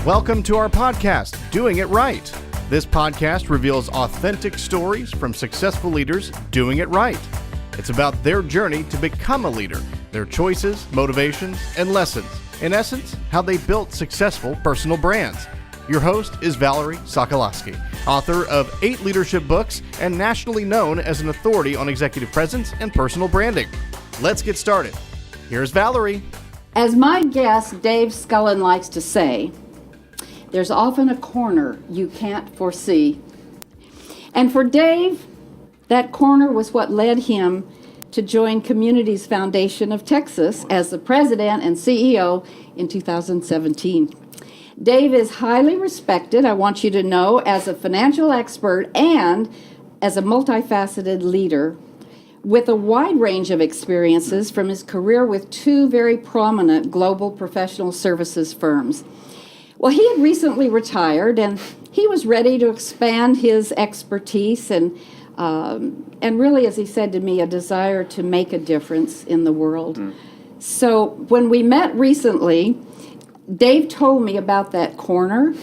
Welcome to our podcast, Doing It Right. This podcast reveals authentic stories from successful leaders doing it right. It's about their journey to become a leader, their choices, motivations, and lessons. In essence, how they built successful personal brands. Your host is Valerie Sokolosky, author of 8 leadership books and nationally known as an authority on executive presence and personal branding. Let's get started. Here's Valerie. As my guest Dave Scullin likes to say, there's often a corner you can't foresee. And for Dave, that corner was what led him to join Communities Foundation of Texas as the president and CEO in 2017. Dave is highly respected, I want you to know, as a financial expert and as a multifaceted leader with a wide range of experiences from his career with 2 very prominent global professional services firms. Well, he had recently retired, and he was ready to expand his expertise and really, as he said to me, a desire to make a difference in the world. So when we met recently, Dave told me about that corner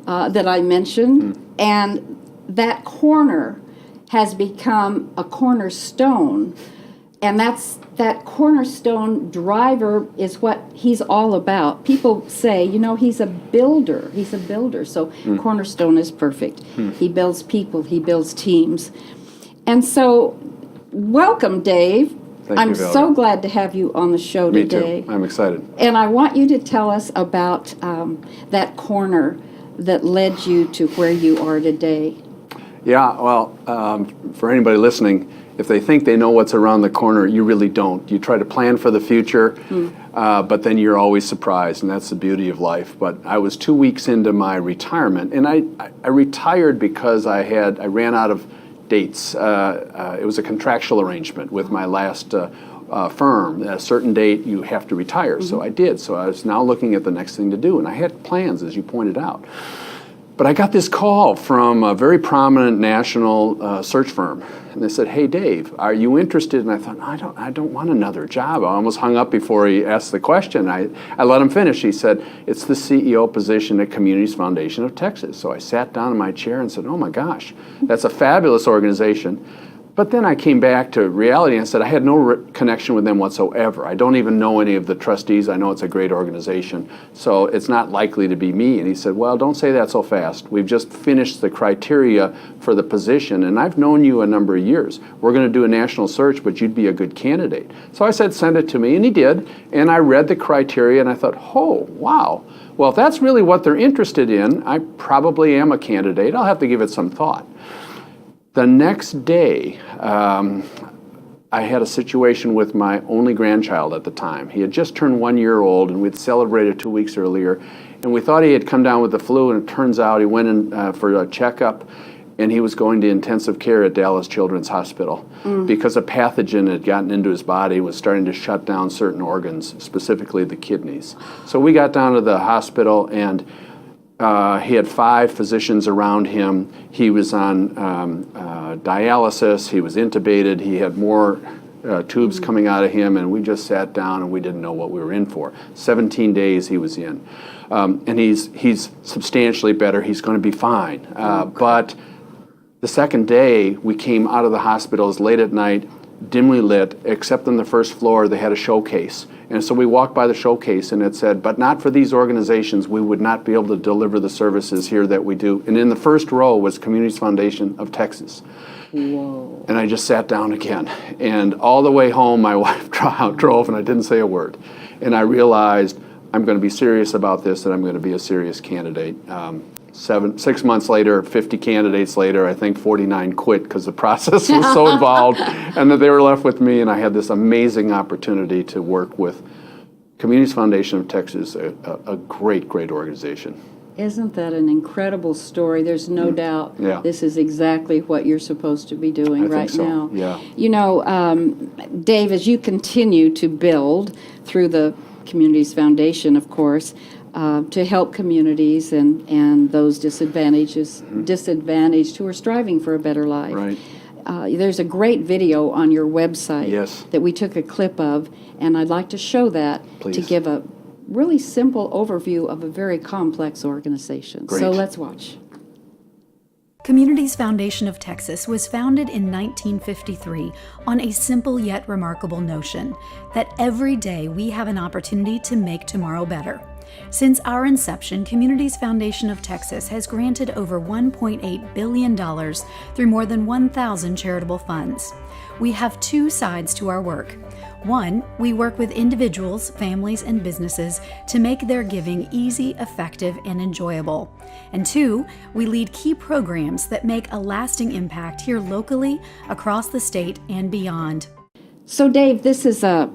that I mentioned, and that corner has become a cornerstone, and that cornerstone driver is what he's all about. People say, you know, he's a builder, so cornerstone is perfect. He builds people, he builds teams. And so, welcome, Dave. Thank you, Valerie. So glad to have you on the show today. Me too. I'm excited. And I want you to tell us about that corner that led you to where you are today. Yeah, well, for anybody listening, if they think they know what's around the corner, you really don't. You try to plan for the future, but then you're always surprised, and that's the beauty of life. But I was 2 weeks into my retirement, and I retired because I ran out of dates. It was a contractual arrangement with my last firm. At a certain date, you have to retire. So I did. So I was now looking at the next thing to do, and I had plans, as you pointed out. But I got this call from a very prominent national search firm, and they said, "Hey, Dave, are you interested?" And I thought, I don't want another job. I almost hung up before he asked the question. I let him finish. He said, "It's the CEO position at Communities Foundation of Texas." So I sat down in my chair and said, "Oh my gosh, that's a fabulous organization." But then I came back to reality and said I had no connection with them whatsoever. I don't even know any of the trustees. I know it's a great organization, so it's not likely to be me. And he said, "Well, don't say that so fast. We've just finished the criteria for the position, and I've known you a number of years. We're going to do a national search, but you'd be a good candidate." So I said, "Send it to me," and he did. And I read the criteria, and I thought, "Oh, wow. Well, if that's really what they're interested in, I probably am a candidate. I'll have to give it some thought." The next day, I had a situation with my only grandchild at the time. He had just turned 1 year old, and we'd celebrated 2 weeks earlier. And we thought he had come down with the flu, and it turns out he went in for a checkup, and he was going to intensive care at Dallas Children's Hospital because a pathogen had gotten into his body and was starting to shut down certain organs, specifically the kidneys. So we got down to the hospital, and he had 5 physicians around him. He was on dialysis. He was intubated. He had more tubes coming out of him, and we just sat down and we didn't know what we were in for. 17 days he was in. And he's substantially better. He's going to be fine. But the second day we came out of the hospital, it was late at night, dimly lit, except on the first floor they had a showcase. And so we walked by the showcase, and it said, "But not for these organizations. We would not be able to deliver the services here that we do." And in the first row was Communities Foundation of Texas. Whoa. And I just sat down again. And all the way home, my wife drove, and I didn't say a word. And I realized I'm going to be serious about this, and I'm going to be a serious candidate. 6 months later, 50 candidates later, I think 49 quit because the process was so involved, and that they were left with me, and I had this amazing opportunity to work with Communities Foundation of Texas, a great, great organization. Isn't that an incredible story? There's no doubt this is exactly what you're supposed to be doing right now. Yeah. You know, Dave, as you continue to build through the Communities Foundation, of course, to help communities and those disadvantaged who are striving for a better life. Right. There's a great video on your website Yes. that we took a clip of, and I'd like to show that to Please. give a really simple overview of a very complex organization. Great. So let's watch. Communities Foundation of Texas was founded in 1953 on a simple yet remarkable notion that every day we have an opportunity to make tomorrow better. Since our inception, Communities Foundation of Texas has granted over $1.8 billion through more than 1,000 charitable funds. We have two sides to our work. One, we work with individuals, families, and businesses to make their giving easy, effective, and enjoyable. And two, we lead key programs that make a lasting impact here locally, across the state, and beyond. So Dave, this is a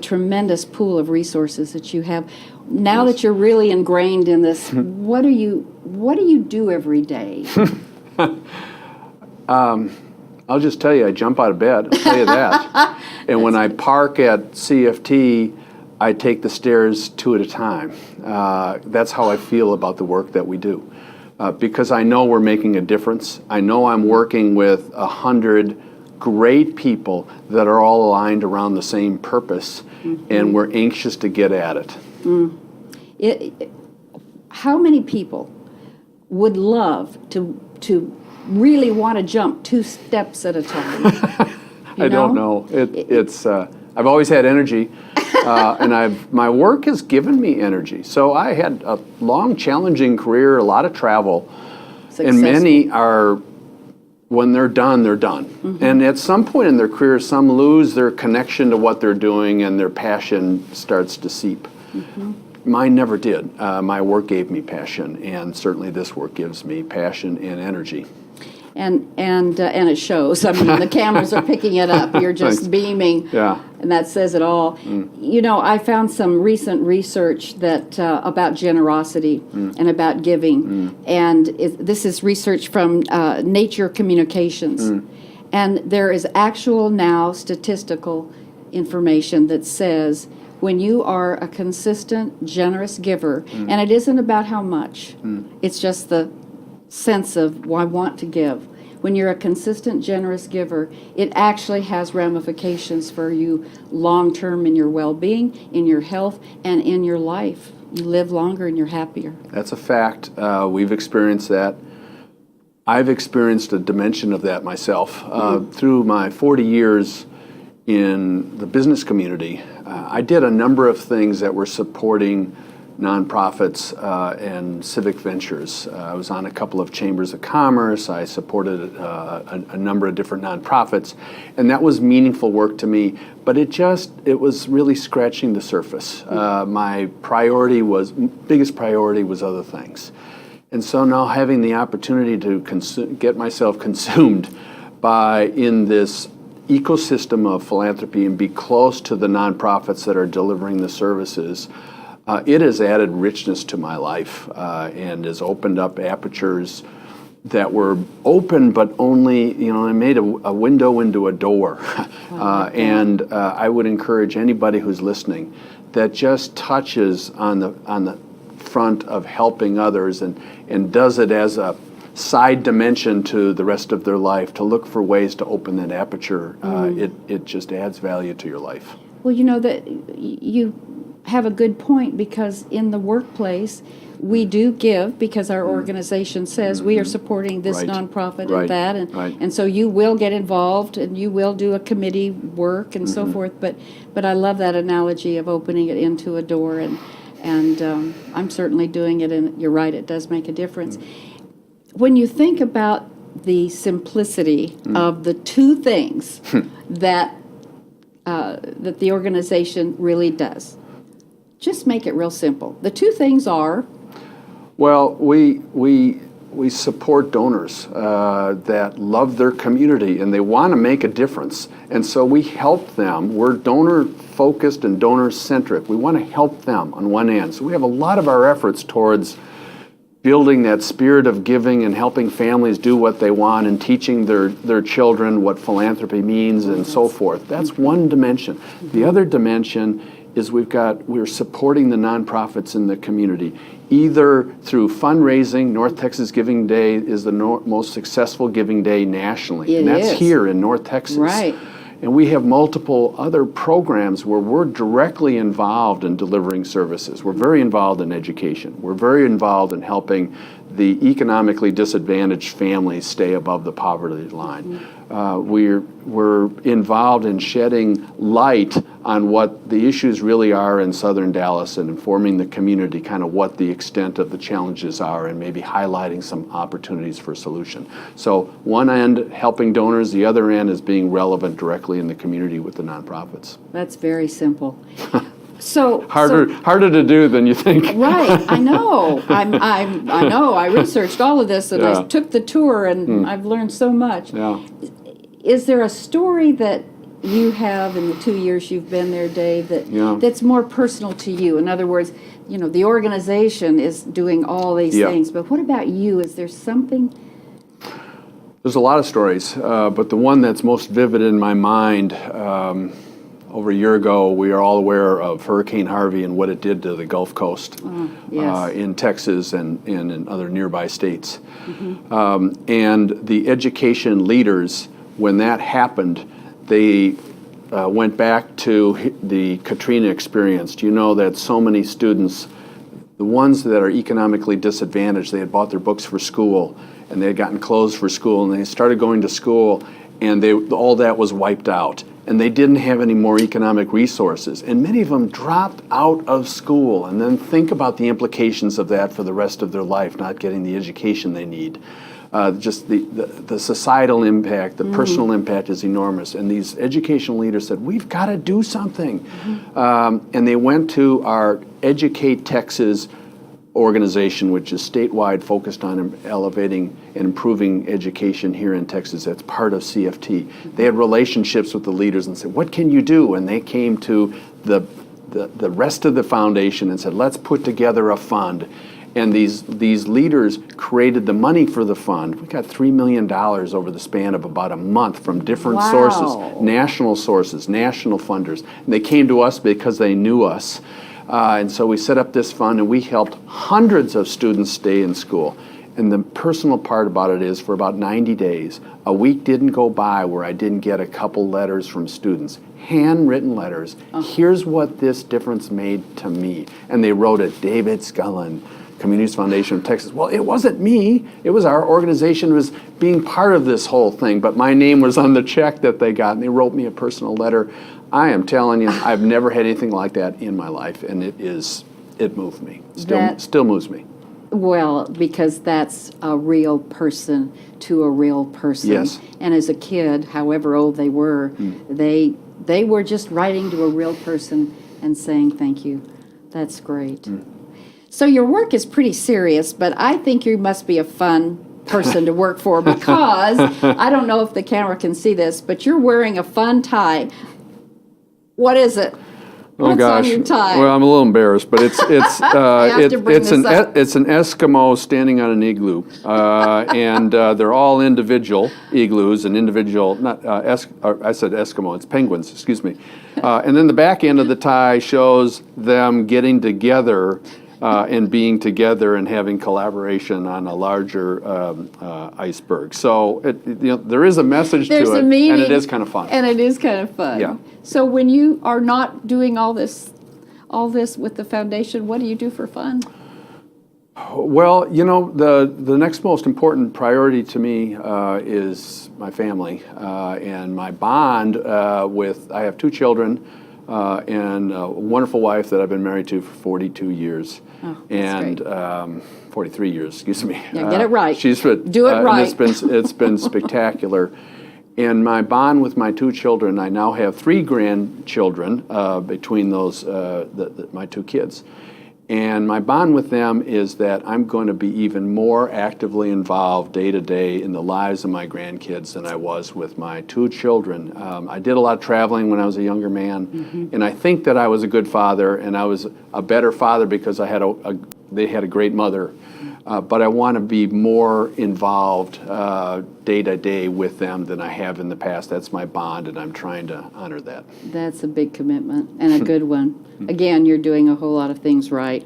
tremendous pool of resources that you have. Now that you're really ingrained in this, what do you do every day? I'll just tell you, I jump out of bed, I'll tell you that. And when I park at CFT, I take the stairs two at a time. That's how I feel about the work that we do. Because I know we're making a difference. I know I'm working with 100 great people that are all aligned around the same purpose, and we're anxious to get at it. How many people would love to really want to jump 2 steps at a time? I don't know. I've always had energy, and my work has given me energy. So I had a long, challenging career, a lot of travel, and many are, when they're done, they're done. And at some point in their career, some lose their connection to what they're doing, and their passion starts to seep. Mine never did. My work gave me passion, and certainly this work gives me passion and energy. And it shows. I mean, the cameras are picking it up. You're just beaming, and that says it all. You know, I found some recent research that about generosity and about giving, and this is research from Nature Communications, and there is actual now statistical information that says when you are a consistent, generous giver, and it isn't about how much, it's just the sense of, well, I want to give. When you're a consistent, generous giver, it actually has ramifications for you long-term in your well-being, in your health, and in your life. You live longer and you're happier. That's a fact. We've experienced that. I've experienced a dimension of that myself. Through my 40 years in the business community, I did a number of things that were supporting nonprofits and civic ventures. I was on a couple of chambers of commerce. I supported a number of different nonprofits, and that was meaningful work to me. But it was really scratching the surface. My biggest priority was other things, and so now having the opportunity to get myself consumed in this ecosystem of philanthropy and be close to the nonprofits that are delivering the services. It has added richness to my life and has opened up apertures that were open, but only, I made a window into a door. And I would encourage anybody who's listening that just touches on the front of helping others and does it as a side dimension to the rest of their life, to look for ways to open that aperture. It just adds value to your life. Well, that you have a good point, because in the workplace we do give because our organization says we are supporting this nonprofit and that, and so you will get involved and you will do a committee work and so forth. But I love that analogy of opening it into a door, and I'm certainly doing it, and you're right, it does make a difference. When you think about the simplicity of the two things that the organization really does, just make it real simple. The two things are? Well, we support donors that love their community and they want to make a difference. And so we help them. We're donor-focused and donor-centric. We want to help them on one end. So we have a lot of our efforts towards building that spirit of giving and helping families do what they want and teaching their children what philanthropy means and so forth. That's one dimension. The other dimension is we're supporting the nonprofits in the community, either through fundraising. North Texas Giving Day is the most successful giving day nationally. It and that's is. here in North Texas. Right. And we have multiple other programs where we're directly involved in delivering services. We're very involved in education. We're very involved in helping the economically disadvantaged families stay above the poverty line. We're involved in shedding light on what the issues really are in southern Dallas and informing the community kind of what the extent of the challenges are and maybe highlighting some opportunities for solution. So one end, helping donors, the other end is being relevant directly in the community with the nonprofits. That's very simple. So harder to do than you think. Right, I know. I know. I researched all of this, and I took the tour, and I've learned so much. Yeah. Is there a story that you have in the 2 years you've been there, Dave, that's more personal to you? In other words, the organization is doing all these things, but what about you? Is there something? There's a lot of stories, but the one that's most vivid in my mind. Over a year ago, we are all aware of Hurricane Harvey and what it did to the Gulf Coast in Texas and in other nearby states. And the education leaders, when that happened, they went back to the Katrina experience. You know that so many students, the ones that are economically disadvantaged, they had bought their books for school and they had gotten clothes for school and they started going to school and all that was wiped out. And they didn't have any more economic resources. And many of them dropped out of school. And then think about the implications of that for the rest of their life, not getting the education they need. Just the societal impact, the personal impact is enormous. And these educational leaders said, we've got to do something. And they went to our Educate Texas organization, which is statewide, focused on elevating and improving education here in Texas. That's part of CFT. They had relationships with the leaders and said, what can you do? And they came to the rest of the foundation and said, let's put together a fund. And these leaders created the money for the fund. We got $3 million over the span of about a month from different sources, national funders. And they came to us because they knew us. And so we set up this fund and we helped hundreds of students stay in school. And the personal part about it is for about 90 days, a week didn't go by where I didn't get a couple letters from students, handwritten letters. Here's what this difference made to me. And they wrote it, David Scullin, Communities Foundation of Texas. Well, it wasn't me. It was our organization was being part of this whole thing. But my name was on the check that they got, and they wrote me a personal letter. I am telling you, I've never had anything like that in my life, and it moved me. Still moves me. Well, because that's a real person to a real person. Yes. And as a kid, however old they were, they were just writing to a real person and saying thank you. That's great. So your work is pretty serious, but I think you must be a fun person to work for because I don't know if the camera can see this, but you're wearing a fun tie. What is it? What's on your tie? Well, I'm a little embarrassed, but it's it's an Eskimo standing on an igloo, and they're all individual igloos and individual. I said Eskimo. It's penguins. Excuse me. And then the back end of the tie shows them getting together. And being together and having collaboration on a larger iceberg. So there is a message to it, and it is kind of fun. And it is kind of fun. Yeah. So when you are not doing all this with the foundation, what do you do for fun? Well, the next most important priority to me is my family and my bond with. I have 2 children. And a wonderful wife that I've been married to for 42 years. Oh, and 43 years, excuse me. Yeah, get it right. Do it right. It's been spectacular. And my bond with my 2 children, I now have 3 grandchildren between those, my 2 kids. And my bond with them is that I'm going to be even more actively involved day to day in the lives of my grandkids than I was with my 2 children. I did a lot of traveling when I was a younger man, and I think that I was a good father, and I was a better father because I had they had a great mother. But I want to be more involved day to day with them than I have in the past. That's my bond, and I'm trying to honor that. That's a big commitment and a good one. Again, you're doing a whole lot of things right.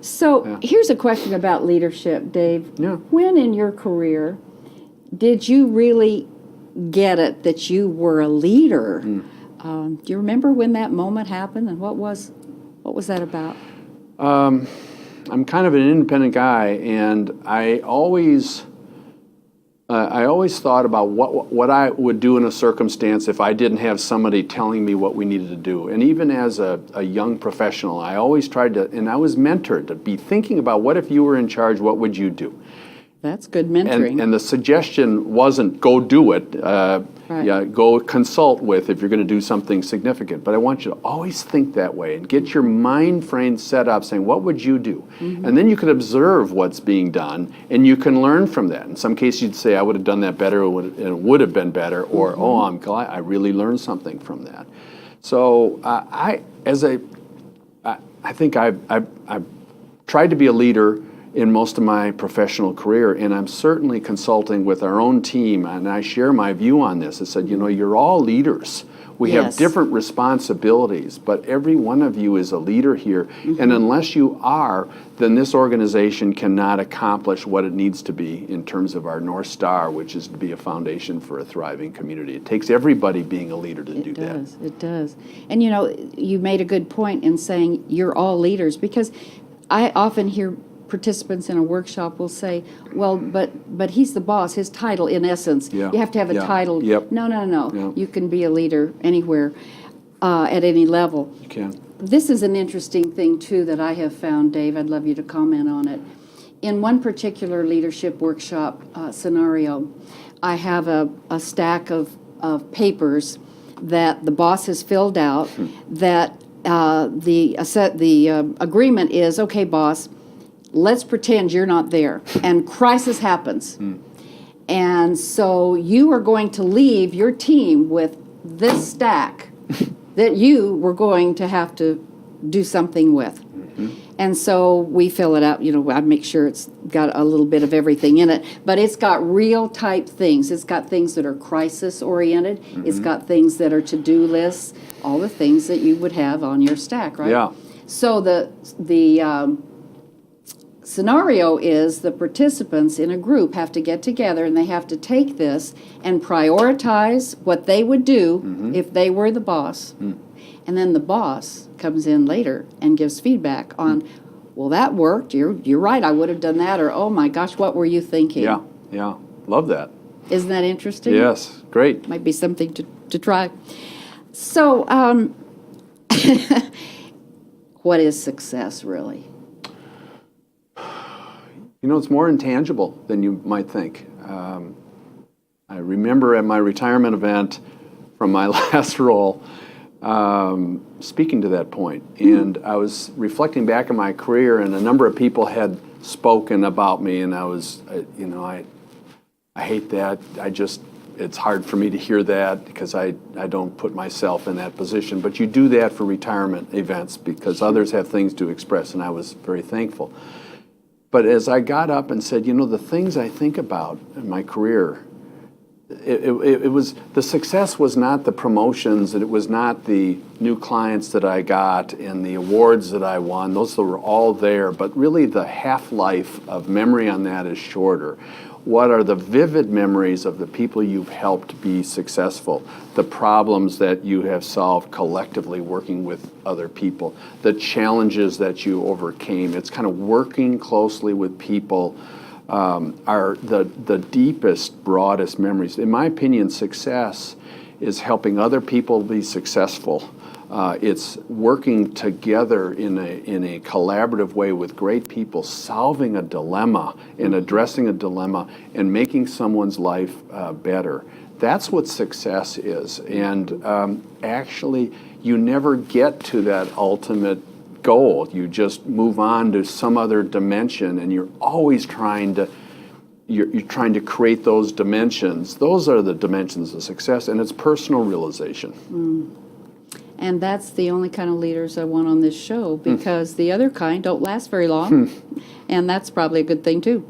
So here's a question about leadership, Dave. Yeah. When in your career did you really get it that you were a leader. Do you remember when that moment happened, and what was that about? I'm kind of an independent guy, and I always thought about what I would do in a circumstance if I didn't have somebody telling me what we needed to do. And even as a young professional, I always tried to, and I was mentored to be thinking about, what if you were in charge, what would you do? That's good mentoring. And the suggestion wasn't go do it, Right. go consult with if you're going to do something significant. But I want you to always think that way and get your mind frame set up saying, what would you do? And then you can observe what's being done, and you can learn from that. In some cases, you'd say, I would have done that better, and it would have been better, or, oh, I'm glad I really learned something from that. So I think I've tried to be a leader in most of my professional career, and I'm certainly consulting with our own team, and I share my view on this. I said, you're all leaders. We have different responsibilities, but every one of you is a leader here, and unless you are, then this organization cannot accomplish what it needs to be in terms of our North Star, which is to be a foundation for a thriving community. It takes everybody being a leader to do that. It does. And you made a good point in saying you're all leaders, because I often hear participants in a workshop will say, well, but he's the boss, his title, in essence. Yeah. You have to have a title. Yep. No. Yeah. You can be a leader anywhere, at any level. You can. This is an interesting thing, too, that I have found, Dave. I'd love you to comment on it. In one particular leadership workshop scenario, I have a stack of papers that the boss has filled out that the agreement is, okay, boss, let's pretend you're not there, and crisis happens. And so you are going to leave your team with this stack that you were going to have to do something with. And so we fill it out, I make sure it's got a little bit of everything in it, but it's got real type things. It's got things that are crisis oriented. It's got things that are to-do lists, all the things that you would have on your stack, right? Yeah. So the scenario is the participants in a group have to get together, and they have to take this and prioritize what they would do if they were the boss. And then the boss comes in later and gives feedback on, well, that worked. You're right. I would have done that. Or, oh my gosh, what were you thinking? Yeah. Love that. Isn't that interesting? Yes. Great. Might be something to try. So, what is success really? It's more intangible than you might think. I remember at my retirement event from my last role, speaking to that point, and I was reflecting back on my career, and a number of people had spoken about me, and I was, I hate that. It's hard for me to hear that because I don't put myself in that position. But you do that for retirement events because others have things to express, and I was very thankful. But as I got up and said, the things I think about in my career, it was, the success was not the promotions, it was not the new clients that I got and the awards that I won. Those were all there, but really the half-life of memory on that is shorter. What are the vivid memories of the people you've helped be successful, the problems that you have solved collectively working with other people, the challenges that you overcame? It's kind of working closely with people are the deepest, broadest memories. In my opinion, success is helping other people be successful. It's working together in a collaborative way with great people, solving a dilemma and addressing a dilemma and making someone's life better. That's what success is. And actually, you never get to that ultimate goal. You just move on to some other dimension, and you're always trying to create those dimensions. Those are the dimensions of success, and it's personal realization. And that's the only kind of leaders I want on this show, because the other kind don't last very long, and that's probably a good thing too.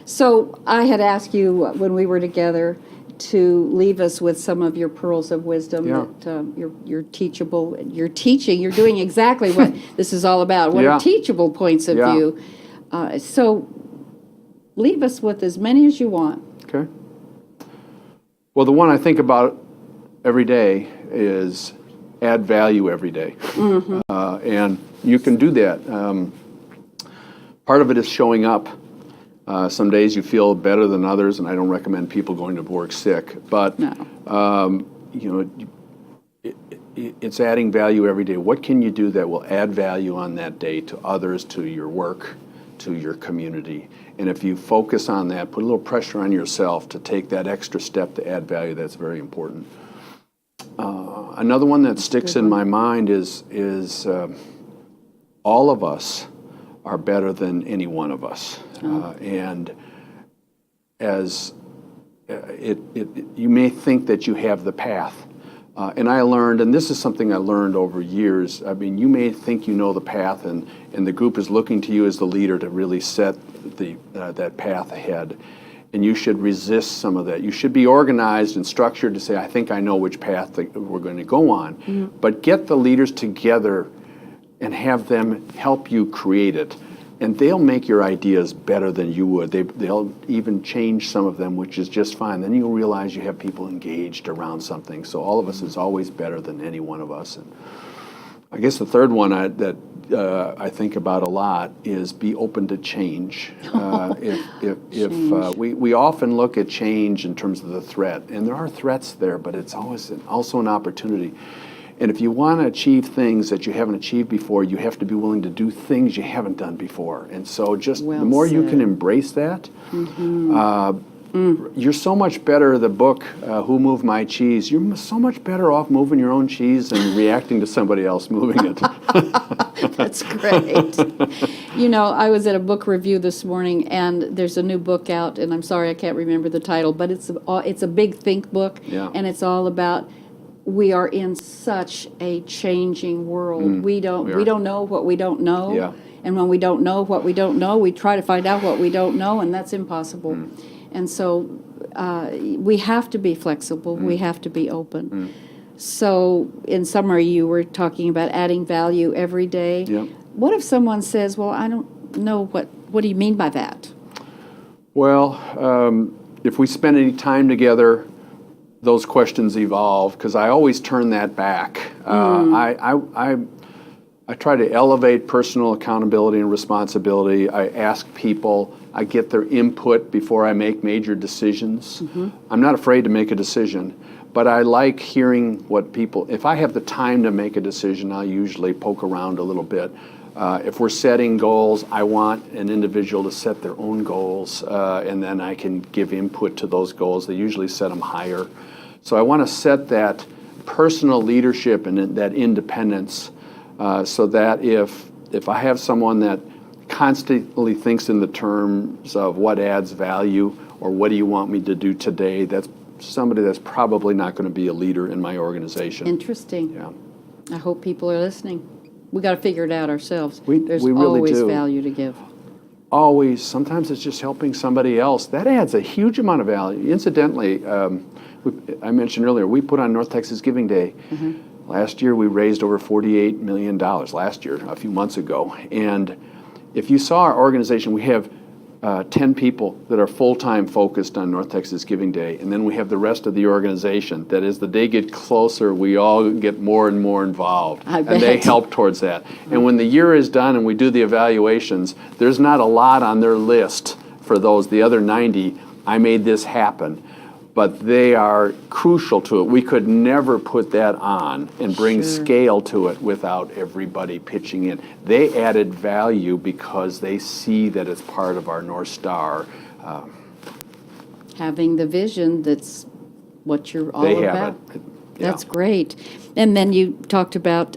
So I had asked you when we were together to leave us with some of your pearls of wisdom, that you're teachable, you're teaching, you're doing exactly what this is all about, what are teachable points of view. So leave us with as many as you want. Okay. Well, the one I think about every day is add value every day. And you can do that. Part of it is showing up. Some days you feel better than others, and I don't recommend people going to work sick. But it's adding value every day. What can you do that will add value on that day to others, to your work, to your community? And if you focus on that, put a little pressure on yourself to take that extra step to add value, that's very important. Another one that sticks in my mind is all of us are better than any one of us. And as you may think that you have the path. And I learned, and this is something I learned over years, I mean, you may think you know the path, and the group is looking to you as the leader to really set that path ahead. And you should resist some of that. You should be organized and structured to say, I think I know which path that we're going to go on. But get the leaders together and have them help you create it. And they'll make your ideas better than you would. They'll even change some of them, which is just fine. Then you'll realize you have people engaged around something. So all of us is always better than any one of us. And I guess the third one that I think about a lot is be open to change. We often look at change in terms of the threat, and there are threats there, but it's always also an opportunity. And if you want to achieve things that you haven't achieved before, you have to be willing to do things you haven't done before. And so just the more you can embrace that, you're so much better. The book, Who Moved My Cheese, you're so much better off moving your own cheese than reacting to somebody else moving it. That's great. You know, I was at a book review this morning, and there's a new book out, and I'm sorry I can't remember the title, but it's a big think book, and it's all about we are in such a changing world. We don't know what we don't know. Yeah. And when we don't know what we don't know, we try to find out what we don't know, and that's impossible. And so we have to be flexible. We have to be open. So in summary, you were talking about adding value every day. Yep. What if someone says, well, I don't know, what do you mean by that? Well, if we spend any time together, those questions evolve, because I always turn that back. I try to elevate personal accountability and responsibility. I ask people, I get their input before I make major decisions. I'm not afraid to make a decision, but I like hearing what people, if I have the time to make a decision, I'll usually poke around a little bit. If we're setting goals, I want an individual to set their own goals, and then I can give input to those goals. They usually set them higher. So I want to set that personal leadership and that independence, so that if I have someone that constantly thinks in the terms of what adds value or what do you want me to do today, that's somebody that's probably not going to be a leader in my organization. Interesting. Yeah. I hope people are listening. We got to figure it out ourselves. we There's really always do. value to give. Always. Sometimes it's just helping somebody else. That adds a huge amount of value. Incidentally, I mentioned earlier, we put on North Texas Giving Day. Last year we raised over $48 million. Last year, a few months ago. And if you saw our organization, we have 10 people that are full-time focused on North Texas Giving Day. And then we have the rest of the organization that as the day gets closer, we all get more and more involved. I bet. And they help towards that. And when the year is done and we do the evaluations, there's not a lot on their list for those. The other 90, I made this happen. But they are crucial to it. We could never put that on and bring scale to it without everybody pitching in. They added value because they see that it's part of our North Star. Having the vision, that's what you're all They about. have it. That's great. And then you talked about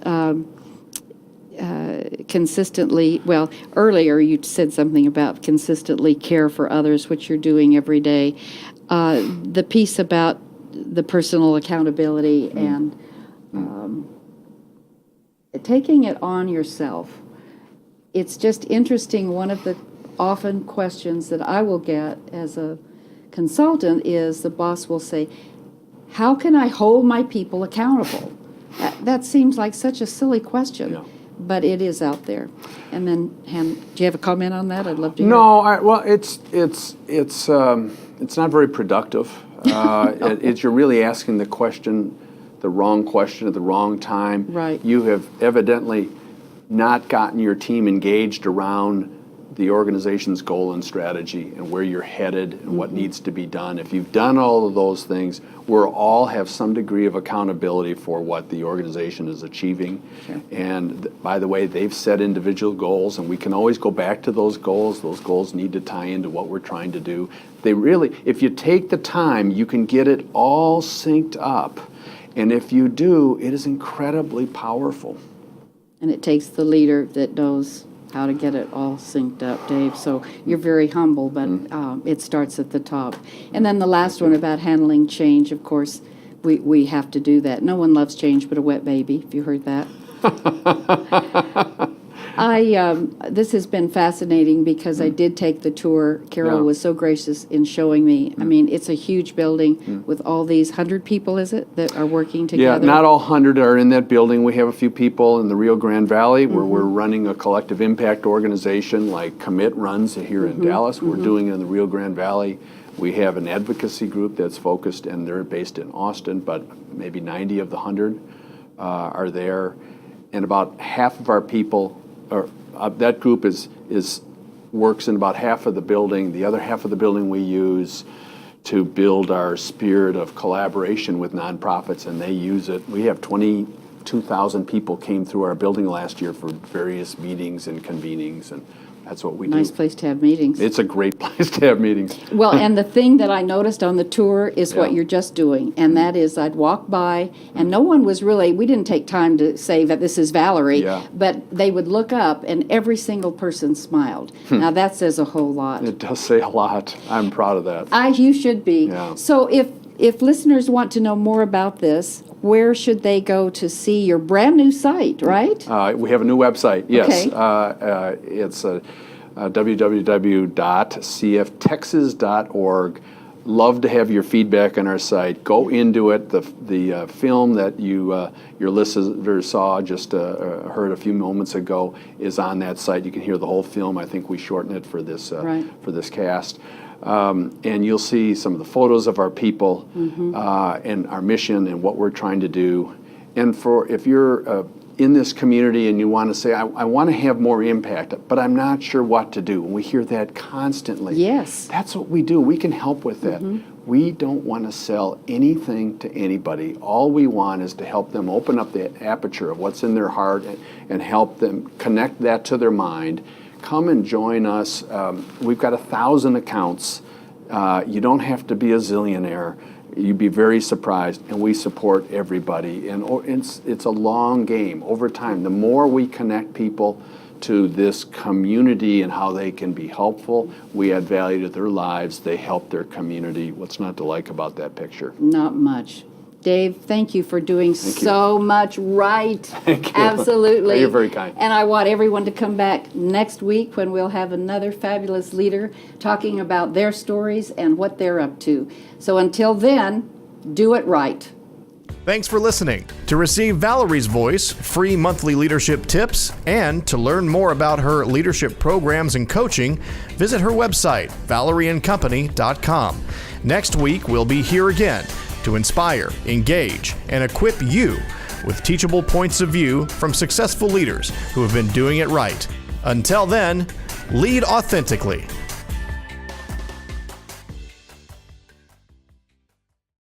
consistently, well, earlier you said something about consistently care for others, which you're doing every day. The piece about the personal accountability and taking it on yourself. It's just interesting. One of the often questions that I will get as a consultant is the boss will say, how can I hold my people accountable? That seems like such a silly question, but it is out there. And then, do you have a comment on that? I'd love to hear. No, well, it's not very productive. You're really asking the wrong question at the wrong time. Right. You have evidently not gotten your team engaged around the organization's goal and strategy and where you're headed and what needs to be done. If you've done all of those things, we'll all have some degree of accountability for what the organization is achieving. Sure. And by the way, they've set individual goals, and we can always go back to those goals. Those goals need to tie into what we're trying to do. If you take the time, you can get it all synced up. And if you do, it is incredibly powerful. And it takes the leader that knows how to get it all synced up, Dave. So you're very humble, but it starts at the top. And then the last one about handling change, of course, we have to do that. No one loves change but a wet baby, if you heard that. This has been fascinating because I did take the tour. Carol was so gracious in showing me. I mean, it's a huge building with all these 100 people, is it, that are working together? Yeah, not all 100 are in that building. We have a few people in the Rio Grande Valley where we're running a collective impact organization like Commit runs here in Dallas. We're doing it in the Rio Grande Valley. We have an advocacy group that's focused, and they're based in Austin, but maybe 90 of the 100 are there. And about half of our people, that group works in about half of the building. The other half of the building we use to build our spirit of collaboration with nonprofits, and they use it. We have 22,000 people came through our building last year for various meetings and convenings, and that's what we do. Nice place to have meetings. It's a great place to have meetings. Well, and the thing that I noticed on the tour is what you're just doing, and that is I'd walk by, and no one was really, we didn't take time to say that this is Valerie, but they would look up, and every single person smiled. Now, that says a whole lot. It does say a lot. I'm proud of that. You should be. Yeah. So if listeners want to know more about this, where should they go to see your brand new site, right? We have a new website, yes. Okay. It's www.cftexas.org. Love to have your feedback on our site. Go into it. The film that your listeners saw, just heard a few moments ago, is on that site. You can hear the whole film. I think we shortened it for this cast. And you'll see some of the photos of our people and our mission and what we're trying to do. And if you're in this community and you want to say, I want to have more impact, but I'm not sure what to do. And we hear that constantly. Yes. That's what we do. We can help with that. We don't want to sell anything to anybody. All we want is to help them open up the aperture of what's in their heart and help them connect that to their mind. Come and join us. We've got 1,000 accounts. You don't have to be a zillionaire. You'd be very surprised, and we support everybody. And it's a long game. Over time, the more we connect people to this community and how they can be helpful, we add value to their lives, they help their community. What's not to like about that picture? Not much. Dave, thank you for doing so much right. Thank you. Absolutely. You're very kind. And I want everyone to come back next week when we'll have another fabulous leader talking about their stories and what they're up to. So until then, do it right. Thanks for listening. To receive Valerie's voice, free monthly leadership tips, and to learn more about her leadership programs and coaching, visit her website, valerieandcompany.com. Next week, we'll be here again to inspire, engage, and equip you with teachable points of view from successful leaders who have been doing it right. Until then, lead authentically.